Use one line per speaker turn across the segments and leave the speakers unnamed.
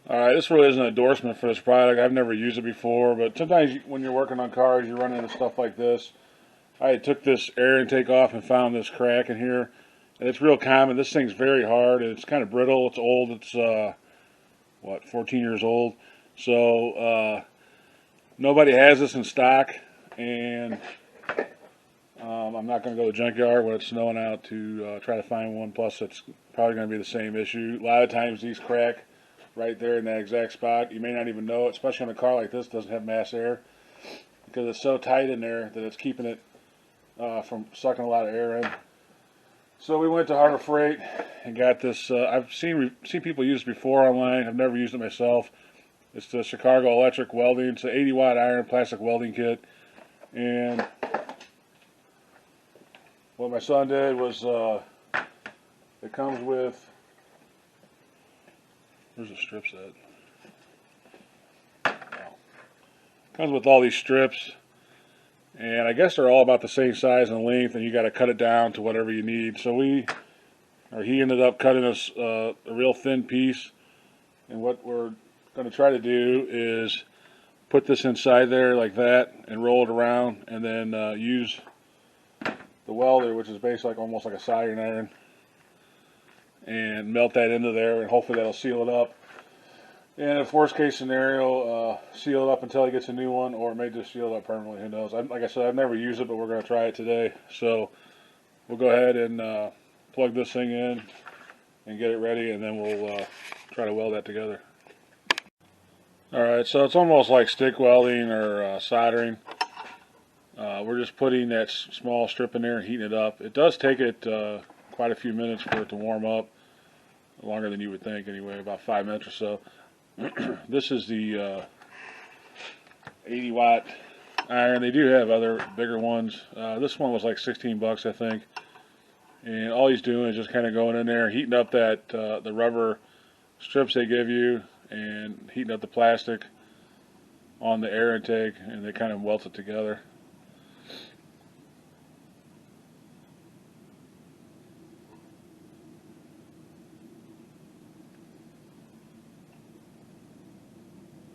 All right, this really isn't an endorsement for this product. I've never used it before, but sometimes when you're working on cars, you run into stuff like this. I took this air intake off and found this crack in here, and it's real common. This thing's very hard, and it's kind of brittle. It's old. It's what, 14 years old. So nobody has this in stock, and I'm not going to go to the junkyard when it's snowing out to try to find one. Plus, it's probably going to be the same issue. A lot of times these crack right there in that exact spot. You may not even know it, especially on a car like this doesn't have mass air, because it's so tight in there that it's keeping it from sucking a lot of air in. So we went to Harbor Freight and got this. I've seen people use it before online. I've never used it myself. It's the Chicago Electric Welding. It's an 80-watt iron plastic welding kit. And what my son did was it comes with, where's the strips at? Oh. Comes with all these strips, and I guess they're all about the same size and length, and you got to cut it down to whatever you need. So he ended up cutting us a real thin piece, and what we're going to try to do is put this inside there like that and roll it around, and then use the welder, which is basically almost like a soldering iron, and melt that into there, and hopefully that'll seal it up. And if worst case scenario, seal it up until he gets a new one, or it may just seal it up permanently. Who knows? Like I said, I've never used it, but we're going to try it today. So we'll go ahead and plug this thing in and get it ready, and then we'll try to weld that together. Alright, so it's almost like stick welding or soldering. We're just putting that small strip in there and heating it up. It does take it quite a few minutes for it to warm up. Longer than you would think anyway, about 5 minutes or so. This is the 80-watt iron. They do have other bigger ones. This one was like 16 bucks, I think. And all he's doing is just kind of going in there, heating up that the rubber strips they give you, and heating up the plastic on the air intake, and they kind of welds it together.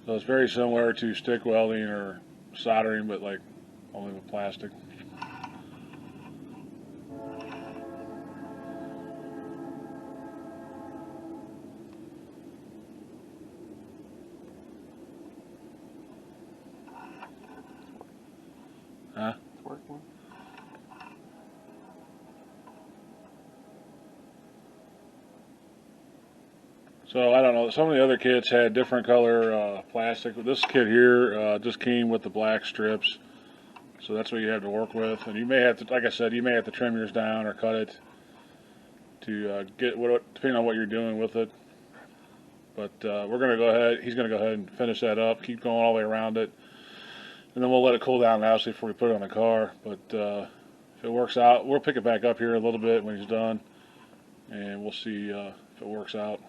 So it's very similar to stick welding or soldering, but like only with plastic. Huh?
It's working.
So I don't know. Some of the other kits had different color plastic. This kit here just came with the black strips, so that's what you have to work with. And you may have to, like I said, you may have to trim yours down or cut it to get what, depending on what you're doing with it. But we're gonna go ahead. He's gonna go ahead and finish that up. Keep going all the way around it, and then we'll let it cool down obviously before we put it on the car. But if it works out, we'll pick it back up here a little bit when he's done, and we'll see if it works out.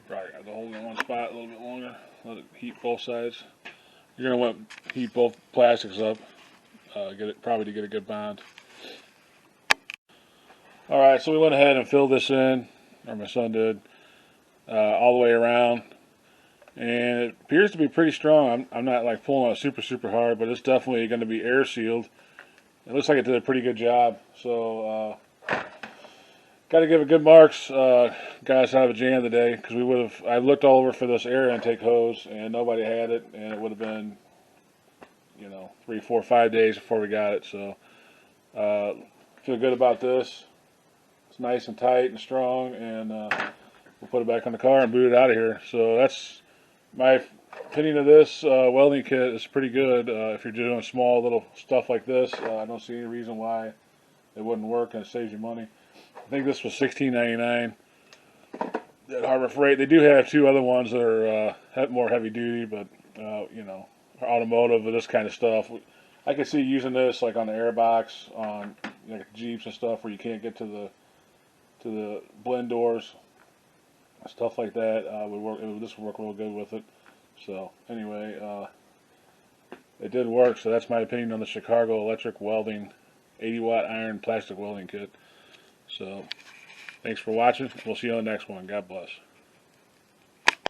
Probably got to hold it in one spot a little bit longer. Let it heat both sides. You're gonna want to heat both plastics up. Get it probably to get a good bond. All right, so we went ahead and filled this in, or my son did, all the way around, and it appears to be pretty strong. I'm not like pulling on it super hard, but it's definitely going to be air sealed. It looks like it did a pretty good job. So. Got to give it good marks. Got us out of a jam today, because we would have. I looked all over for this air intake hose, and nobody had it, and it would have been, 3, 4, 5 days before we got it. So feel good about this. It's nice and tight and strong, and we'll put it back on the car and boot it out of here. So that's my opinion of this welding kit. Is pretty good if you're doing small little stuff like this. I don't see any reason why it wouldn't work, and it saves you money. I think this was $16.99 at Harbor Freight. They do have two other ones that are more heavy duty, but automotive and this kind of stuff. I could see using this like on the airbox, on like Jeeps and stuff where you can't get to the blend doors, stuff like that. This would work real good with it. So anyway, it did work. So that's my opinion on the Chicago Electric Welding 80-watt iron plastic welding kit. So thanks for watching. We'll see you on the next one. God bless.